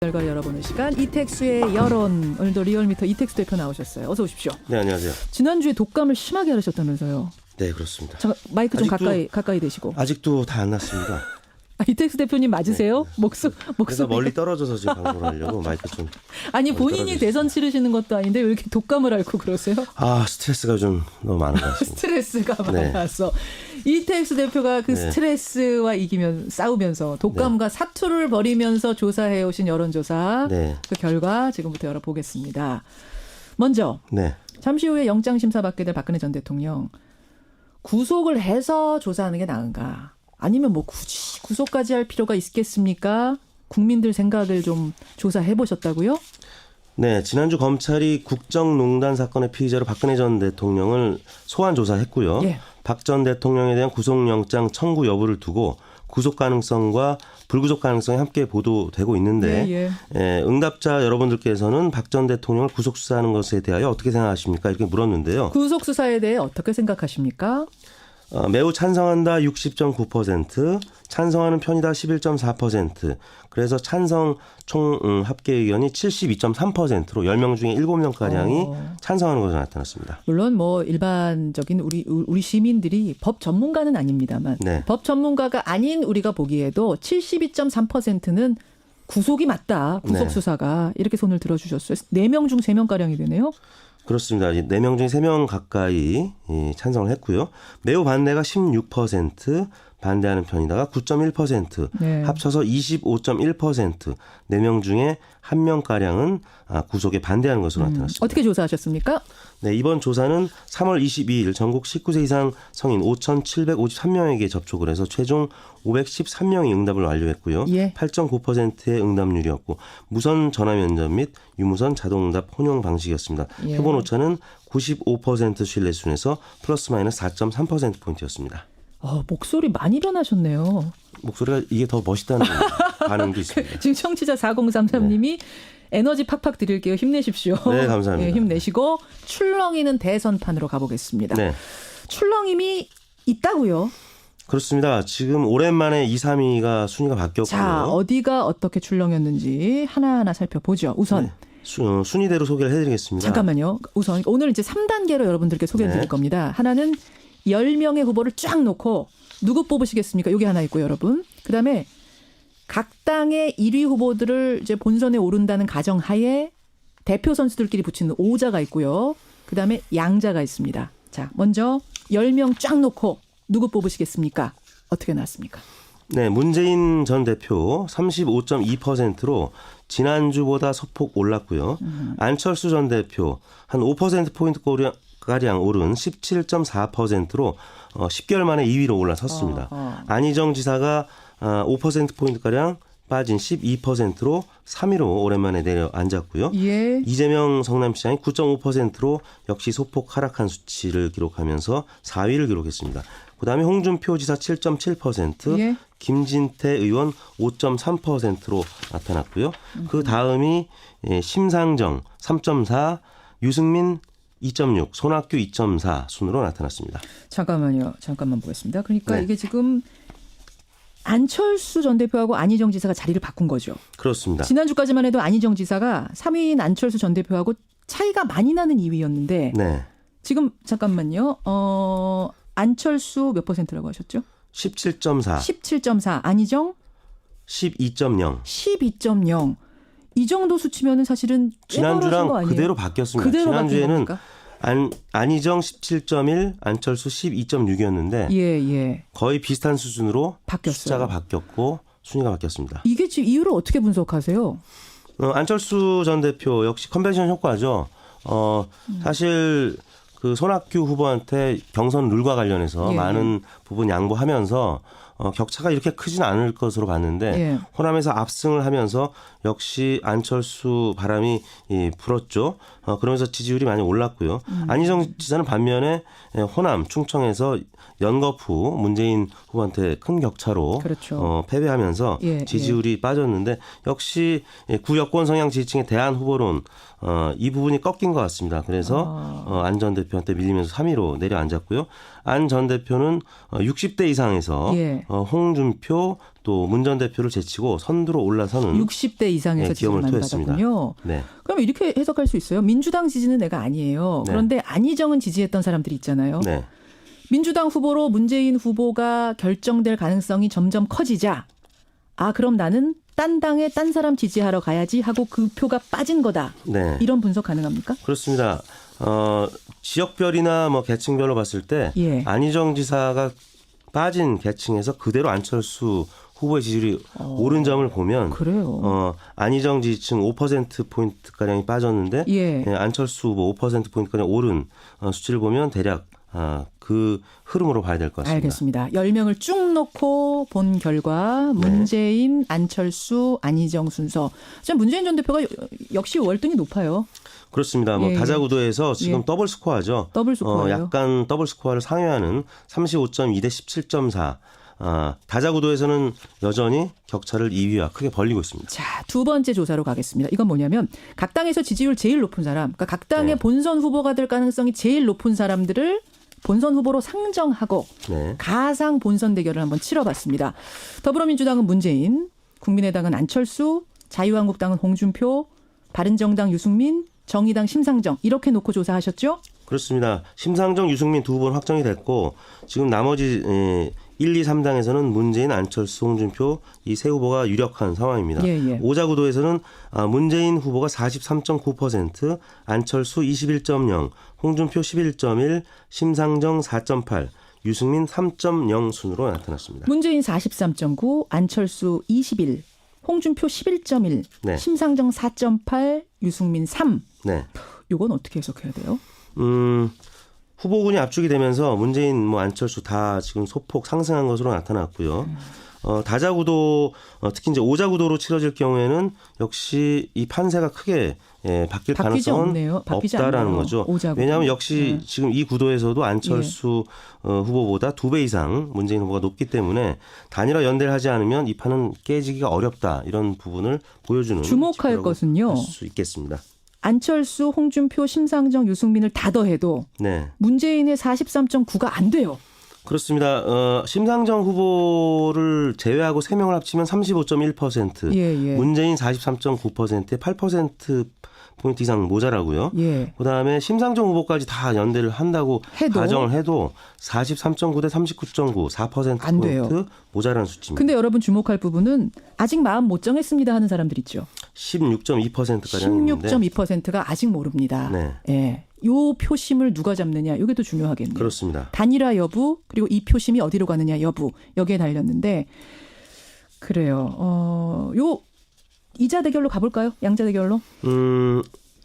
결과 열어보는 시간 이택수의 여론. 오늘도 리얼미터 이택수 대표 나오셨어요. 어서 오십시오. 네, 안녕하세요. 지난주에 독감을 심하게 앓으셨다면서요. 네, 그렇습니다. 잠깐 마이크 좀 아직도- 가까이 대시고. 아직도 다 안 났습니다. 이택수 대표님 맞으세요? 네. 목소리. 그래서 멀리 떨어져서 지금 방송을 하려고 마이크 좀. 아니 멀리 본인이 떨어져 대선 있습니다. 치르시는 것도 아닌데 왜 이렇게 독감을 앓고 그러세요? 아, 스트레스가 좀 너무 많은 것 같습니다. 스트레스가 네. 많아서 이택수 대표가 그 네. 스트레스와 싸우면서 독감과 사투를 벌이면서 조사해 오신 여론조사 네. 그 결과 지금부터 열어보겠습니다. 먼저 네. 잠시 후에 영장 심사 받게 될 박근혜 전 대통령 구속을 해서 조사하는 게 나은가? 아니면 뭐 굳이 구속까지 할 필요가 있겠습니까? 국민들 생각을 좀 조사해 보셨다고요? 네, 지난주 검찰이 국정농단 사건의 피의자로 박근혜 전 대통령을 소환 조사했고요. 예. 박 전 대통령에 대한 구속영장 청구 여부를 두고 구속 가능성과 불구속 가능성이 함께 보도되고 있는데 예. 응답자 여러분들께서는 박 전 대통령을 구속 수사하는 것에 대하여 어떻게 생각하십니까? 이렇게 물었는데요. 구속 수사에 대해 어떻게 생각하십니까? 매우 찬성한다 60.9%, 찬성하는 편이다 11.4%, 그래서 찬성 총 합계 의견이 72.3%로 10명 중에 7명가량이 찬성하는 것으로 나타났습니다. 물론 뭐 일반적인 우리 시민들이 법 전문가는 아닙니다만 네. 법 전문가가 아닌 우리가 보기에도 72.3%는 구속이 맞다. 구속 네. 수사가 이렇게 손을 들어주셨어요. 4명 중 3명 가량이 되네요. 그렇습니다. 4명 중에 3명 가까이 찬성을 했고요. 매우 반대가 16%, 반대하는 편이다가 9.1%, 네. 합쳐서 25.1%, 4명 중에 1명가량은 구속에 반대하는 것으로 나타났습니다. 어떻게 조사하셨습니까? 네, 이번 조사는 3월 22일 전국 19세 이상 성인 5,753명에게 접촉을 해서 최종 513명이 응답을 완료했고요. 예. 8.9%의 응답률이었고 무선 전화 면접 및 유무선 자동응답 혼용 방식이었습니다. 예. 표본 오차는 95% 신뢰 수준에서 플러스 마이너스 4.3%포인트였습니다. 목소리 많이 변하셨네요. 목소리가 이게 더 멋있다는 반응도 있습니다. 지금 청취자 4033님이 에너지 팍팍 드릴게요. 힘내십시오. 네, 감사합니다. 힘내시고 출렁이는 대선판으로 가보겠습니다. 네. 출렁임이 있다고요? 그렇습니다. 지금 오랜만에 2, 3위가 순위가 바뀌었고요. 자, 어디가 어떻게 출렁였는지 하나하나 살펴보죠. 우선 순위대로 소개를 해드리겠습니다. 잠깐만요. 우선 오늘 이제 3단계로 여러분들께 소개해드릴 네. 겁니다. 하나는 10명의 후보를 쫙 놓고 누구 뽑으시겠습니까? 여기 하나 있고 여러분. 그다음에 각 당의 1위 후보들을 이제 본선에 오른다는 가정하에 대표 선수들끼리 붙이는 오자가 있고요. 그다음에 양자가 있습니다. 자, 먼저 10명 쫙 놓고 누구 뽑으시겠습니까? 어떻게 나왔습니까? 네, 문재인 전 대표 35.2%로 지난주보다 소폭 올랐고요. 안철수 전 대표 한 5%포인트 가량 오른 17.4%로 10개월 만에 2위로 올라섰습니다. 안희정 지사가 5%포인트가량 빠진 12%로 3위로 오랜만에 내려앉았고요. 예. 이재명 성남시장이 9.5%로 역시 소폭 하락한 수치를 기록하면서 4위를 기록했습니다. 그다음에 홍준표 지사 7.7%, 예. 김진태 의원 5.3%로 나타났고요. 그 다음이 심상정 3.4, 유승민 2.6, 손학규 2.4 순으로 나타났습니다. 잠깐만요. 잠깐만 보겠습니다. 그러니까 네. 이게 지금 안철수 전 대표하고 안희정 지사가 자리를 바꾼 거죠. 그렇습니다. 지난주까지만 해도 안희정 지사가 3위인 안철수 전 대표하고 차이가 많이 나는 2위였는데 네, 지금 잠깐만요. 안철수 몇 퍼센트라고 하셨죠? 17.4, 17.4. 안희정 12.0. 12.0. 이 정도 수치면은 사실은 지난주랑 거 아니에요? 그대로 바뀌었습니다. 그대로 지난주에는 바뀐 겁니까? 안희정 17.1, 안철수 12.6이었는데 예. 거의 비슷한 수준으로 바뀌었어요. 숫자가 바뀌었고 순위가 바뀌었습니다. 이게 지금 이유를 어떻게 분석하세요? 안철수 전 대표 역시 컨벤션 효과죠. 사실 그 손학규 후보한테 경선 룰과 관련해서 예. 많은 부분 양보하면서 격차가 이렇게 크지는 않을 것으로 봤는데 예. 호남에서 압승을 하면서 역시 안철수 바람이 불었죠. 그러면서 지지율이 많이 올랐고요. 안희정 지사는 반면에 호남, 충청에서 연겁 후 문재인 후보한테 큰 격차로 그렇죠. 패배하면서 예, 지지율이 빠졌는데 역시 구여권 성향 지지층의 대안 후보론 이 부분이 꺾인 것 같습니다. 그래서 안 전 대표한테 밀리면서 3위로 내려앉았고요. 안 전 대표는 60대 이상에서 예. 홍준표 또 문 전 대표를 제치고 선두로 올라서는 60대 이상에서 네, 지지를 기염을 많이 토했습니다. 받았군요. 네. 그럼 이렇게 해석할 수 있어요. 민주당 지지는 내가 아니에요. 네. 그런데 안희정은 지지했던 사람들이 있잖아요. 네. 민주당 후보로 문재인 후보가 결정될 가능성이 점점 커지자 그럼 나는 딴 당에 딴 사람 지지하러 가야지 하고 그 표가 빠진 거다. 네. 이런 분석 가능합니까? 그렇습니다. 지역별이나 뭐 계층별로 봤을 때 예. 안희정 지사가 빠진 계층에서 그대로 안철수 후보의 지지율이 오른 점을 보면 그래요. 안희정 지지층 5%포인트 가량이 빠졌는데 예. 안철수 후보 5%포인트 가량 오른 수치를 보면 대략 그 흐름으로 봐야 될 것 같습니다. 알겠습니다. 10명을 쭉 놓고 본 결과 문재인, 안철수, 안희정 순서. 문재인 전 대표가 역시 월등히 높아요. 그렇습니다. 뭐 예. 다자구도에서 지금 예. 더블 스코어죠. 더블 스코어예요. 약간 더블 스코어를 상회하는 35.2 대 17.4. 다자구도에서는 여전히 격차를 2위와 크게 벌리고 있습니다. 자, 두 번째 조사로 가겠습니다. 이건 뭐냐면 각 당에서 지지율 제일 높은 사람, 그러니까 각 당의 네. 본선 후보가 될 가능성이 제일 높은 사람들을 본선 후보로 상정하고 네. 가상 본선 대결을 한번 치러봤습니다. 더불어민주당은 문재인, 국민의당은 안철수, 자유한국당은 홍준표, 바른정당 유승민, 정의당 심상정 이렇게 놓고 조사하셨죠? 그렇습니다. 심상정, 유승민 두 분 확정이 됐고 지금 나머지 1, 2, 3당에서는 문재인, 안철수, 홍준표 이 세 후보가 유력한 상황입니다. 예. 오자구도에서는 문재인 후보가 43.9%, 안철수 21.0, 홍준표 11.1, 심상정 4.8, 유승민 3.0 순으로 나타났습니다. 문재인 43.9, 안철수 21, 홍준표 11.1, 네. 심상정 4.8, 유승민 3. 네. 이건 어떻게 해석해야 돼요? 후보군이 압축이 되면서 문재인, 안철수 다 지금 소폭 상승한 것으로 나타났고요. 다자구도 특히 이제 오자구도로 치러질 경우에는 역시 이 판세가 크게 바뀔 가능성은 없다라는 거죠. 오자구도. 왜냐하면 역시 지금 이 구도에서도 안철수 후보보다 2배 이상 문재인 후보가 높기 때문에 단일화 연대를 하지 않으면 이 판은 깨지기가 어렵다 이런 부분을 보여주는 주목할 것은요. 할 수 있겠습니다. 안철수, 홍준표, 심상정, 유승민을 다 더해도 네. 문재인의 43.9가 안 돼요. 그렇습니다. 심상정 후보를 제외하고 3명을 합치면 35.1%, 예. 문재인 43.9%에 8%포인트 이상 모자라고요. 예. 그다음에 심상정 후보까지 다 연대를 한다고 가정을 해도 43.9 대 39.9, 안 돼요. 4%포인트 모자란 수치입니다. 근데 여러분 주목할 부분은 아직 마음 못 정했습니다 하는 사람들 있죠. 16.2%가량 있는데 16.2%가 아직 모릅니다. 네. 요 표심을 누가 잡느냐 이게 더 중요하겠네요. 그렇습니다. 단일화 여부 그리고 이 표심이 어디로 가느냐 여부 여기에 달렸는데 그래요. 요 이자 대결로 가볼까요? 양자 대결로?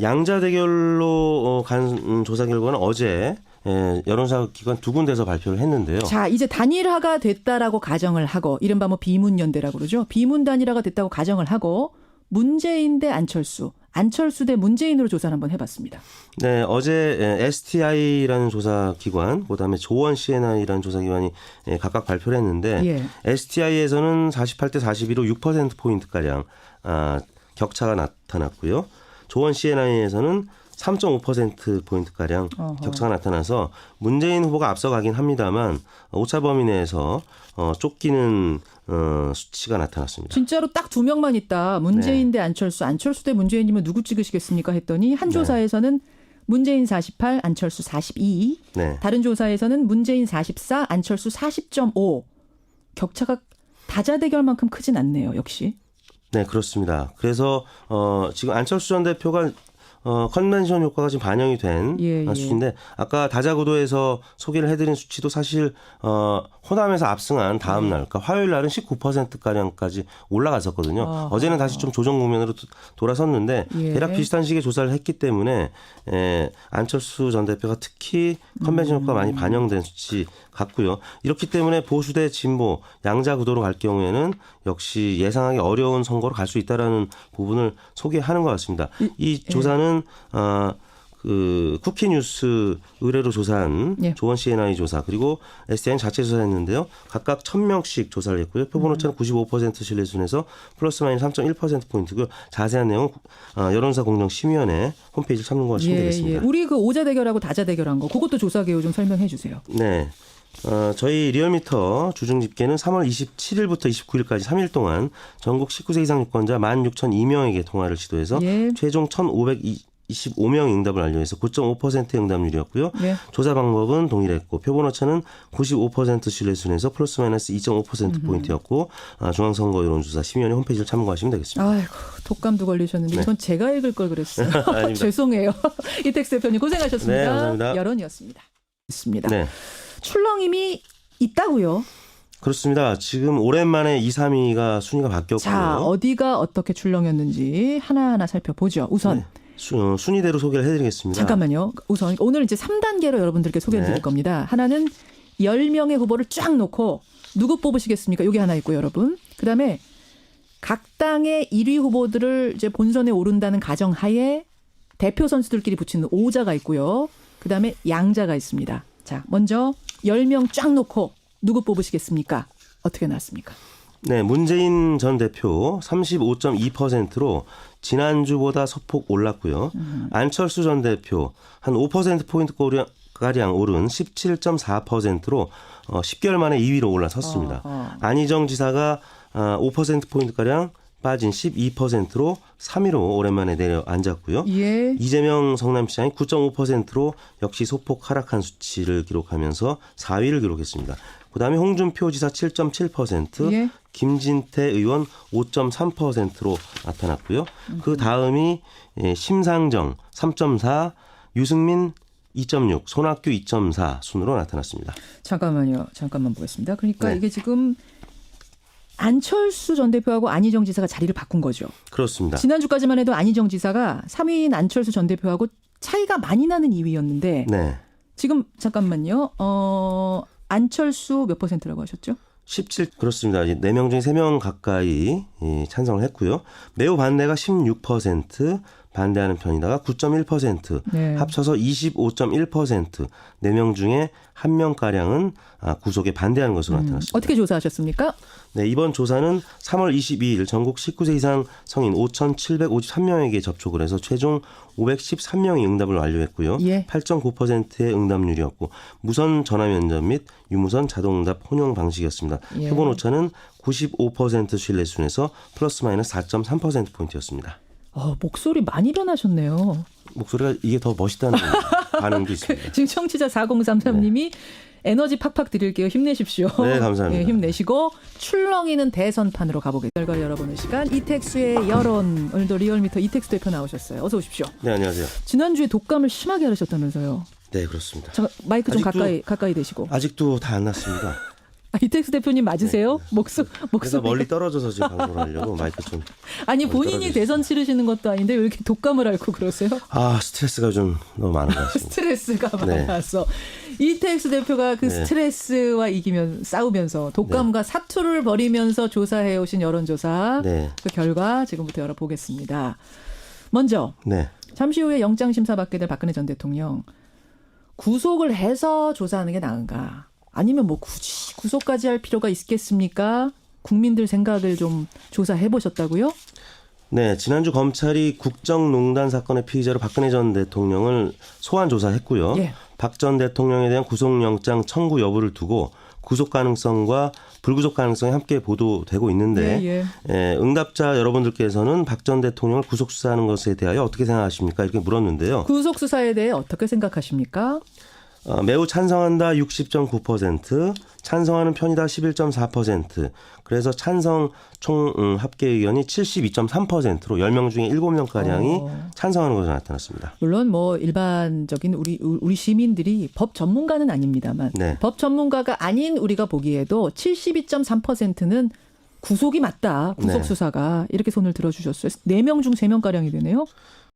양자 대결로 간 조사 결과는 어제 여론조사 기관 두 군데서 발표를 했는데요. 자, 이제 단일화가 됐다라고 가정을 하고 이른바 비문연대라고 그러죠. 비문 단일화가 됐다고 가정을 하고 문재인 대 안철수, 안철수 대 문재인으로 조사를 한번 해봤습니다. 네, 어제 STI라는 조사 기관, 그다음에 조원 CNI라는 조사 기관이 각각 발표를 했는데 STI에서는 48대 42로 6% 포인트 가량 격차가 나타났고요. 조원 CNI에서는 3.5%포인트가량 격차가 나타나서 문재인 후보가 앞서가긴 합니다만 오차 범위 내에서 쫓기는 수치가 나타났습니다. 진짜로 딱 두 명만 있다. 문재인 대 안철수, 안철수 대 문재인이면 누구 찍으시겠습니까 했더니 한 조사에서는 문재인 48, 안철수 42. 네. 다른 조사에서는 문재인 44, 안철수 40.5. 격차가 다자대결만큼 크진 않네요. 역시. 네, 그렇습니다. 그래서 지금 안철수 전 대표가 컨벤션 효과가 지금 반영이 된 수치인데 아까 다자구도에서 소개를 해드린 수치도 사실 호남에서 압승한 다음 날, 그러니까 화요일 날은 19%가량까지 올라갔었거든요. 어제는 다시 좀 조정 국면으로 돌아섰는데 대략 비슷한 시기에 조사를 했기 때문에 안철수 전 대표가 특히 컨벤션 효과가 많이 반영된 수치 같고요. 이렇기 때문에 보수 대 진보 양자 구도로 갈 경우에는 역시 예상하기 어려운 선거로 갈 수 있다라는 부분을 소개하는 것 같습니다. 이 조사는 그 쿠키뉴스 의뢰로 조사한 조원 CNI 조사 그리고 STI는 자체 조사했는데요. 각각 1,000명씩 조사를 했고요. 표본 오차는 95% 신뢰 수준에서 플러스 마이너스 3.1%포인트고요. 자세한 내용은 여론조사 공정심의위원회 홈페이지를 참고하시면 되겠습니다. 우리 그 오자 대결하고 다자 대결한 거 그것도 조사 개요 좀 설명해 주세요. 네. 저희 리얼미터 주중 집계는 3월 27일부터 29일까지 3일 동안 전국 19세 이상 유권자 16,002명에게 통화를 시도해서 예. 최종 1,525명의 응답을 완료해서 9.5%의 응답률이었고요. 예. 조사 방법은 동일했고 표본 오차는 95% 신뢰 순에서 플러스 마이너스 2.5%포인트였고 중앙선거 여론조사 심의위원회 홈페이지를 참고하시면 되겠습니다. 아이고, 독감도 걸리셨는데 네. 이건 제가 읽을 걸 그랬어요. 아닙니다. 죄송해요. 이택스 대표님 고생하셨습니다. 네, 감사합니다. 여론이었습니다. 있습니다. 네. 출렁임이 있다고요. 그렇습니다. 지금 오랜만에 2, 3위가 순위가 바뀌었고요. 자, 어디가 어떻게 출렁였는지 하나하나 살펴보죠. 우선 네. 순위대로 소개를 해드리겠습니다. 잠깐만요. 우선 오늘 이제 3단계로 여러분들께 소개를 드릴 네. 겁니다. 하나는 10명의 후보를 쫙 놓고 누구 뽑으시겠습니까? 여기 하나 있고요, 여러분. 그다음에 각 당의 1위 후보들을 이제 본선에 오른다는 가정하에 대표 선수들끼리 붙이는 오자가 있고요. 그다음에 양자가 있습니다. 자, 먼저 10명 쫙 놓고 누구 뽑으시겠습니까? 어떻게 나왔습니까? 네, 문재인 전 대표 35.2%로 지난주보다 소폭 올랐고요. 안철수 전 대표 한 5%포인트 가량 오른 17.4%로 10개월 만에 2위로 올라섰습니다. 안희정 지사가 5%포인트가량 빠진 12%로 3위로 오랜만에 내려앉았고요. 예. 이재명 성남시장이 9.5%로 역시 소폭 하락한 수치를 기록하면서 4위를 기록했습니다. 그다음에 홍준표 지사 7.7%, 예. 김진태 의원 5.3%로 나타났고요. 그 다음이 심상정 3.4, 유승민 2.6, 손학규 2.4 순으로 나타났습니다. 잠깐만요. 잠깐만 보겠습니다. 그러니까 네. 이게 지금 안철수 전 대표하고 안희정 지사가 자리를 바꾼 거죠. 그렇습니다. 지난주까지만 해도 안희정 지사가 3위인 안철수 전 대표하고 차이가 많이 나는 2위였는데 네. 지금 잠깐만요. 안철수 몇 퍼센트라고 하셨죠? 17 그렇습니다. 4명 중에 3명 가까이 찬성을 했고요. 매우 반대가 16%, 반대하는 편이다가 9.1%, 네. 합쳐서 25.1%, 4명 중에 1명가량은 구속에 반대하는 것으로 나타났습니다. 어떻게 조사하셨습니까? 네, 이번 조사는 3월 22일 전국 19세 이상 성인 5,753명에게 접촉을 해서 최종 513명이 응답을 완료했고요. 예. 8.9%의 응답률이었고 무선 전화 면접 및 유무선 자동응답 혼용 방식이었습니다. 예. 표본 오차는 95% 신뢰 순에서 플러스 마이너스 4.3%포인트였습니다. 목소리 많이 변하셨네요. 목소리가 이게 더 멋있다는 반응도 있습니다. 지금 청취자 4033님이 에너지 팍팍 드릴게요. 힘내십시오. 네, 감사합니다. 힘내시고 출렁이는 대선판으로 가보겠습니다. 결과 열어보는 시간 이택수의 여론. 오늘도 리얼미터 이택수 대표 나오셨어요. 어서 오십시오. 네, 안녕하세요. 지난주에 독감을 심하게 앓으셨다면서요. 네, 그렇습니다. 잠깐 마이크 좀 아직도- 가까이 대시고. 아직도 다 안 났습니다. 이택수 대표님 맞으세요? 그래서 목소리. 멀리 떨어져서 지금 방송을 하려고 마이크 좀. 아니 멀리 본인이 떨어져 대선 치르시는 것도 아닌데 왜 이렇게 독감을 앓고 그러세요? 스트레스가 좀 너무 많은 것 같습니다. 스트레스가 네. 많아서 이택수 대표가 그 네. 스트레스와 싸우면서 독감과 사투를 벌이면서 조사해 오신 여론조사 네. 그 결과 지금부터 열어보겠습니다. 먼저 네. 잠시 후에 영장심사 받게 될 박근혜 전 대통령 구속을 해서 조사하는 게 나은가? 아니면 뭐 굳이 구속까지 할 필요가 있겠습니까? 국민들 생각을 좀 조사해 보셨다고요? 네, 지난주 검찰이 국정농단 사건의 피의자로 박근혜 전 대통령을 소환 조사했고요. 예. 박 전 대통령에 대한 구속영장 청구 여부를 두고 구속 가능성과 불구속 가능성이 함께 보도되고 있는데 응답자 여러분들께서는 박 전 대통령을 구속 수사하는 것에 대하여 어떻게 생각하십니까? 이렇게 물었는데요. 구속 수사에 대해 어떻게 생각하십니까? 매우 찬성한다 60.9%, 찬성하는 편이다 11.4%, 그래서 찬성 총 합계 의견이 72.3%로 10명 중에 7명가량이 찬성하는 것으로 나타났습니다. 물론 뭐 일반적인 우리 시민들이 법 전문가는 아닙니다만 네. 법 전문가가 아닌 우리가 보기에도 72.3%는 구속이 맞다. 구속 네. 수사가 이렇게 손을 들어주셨어요. 4명 중 3명가량이 되네요.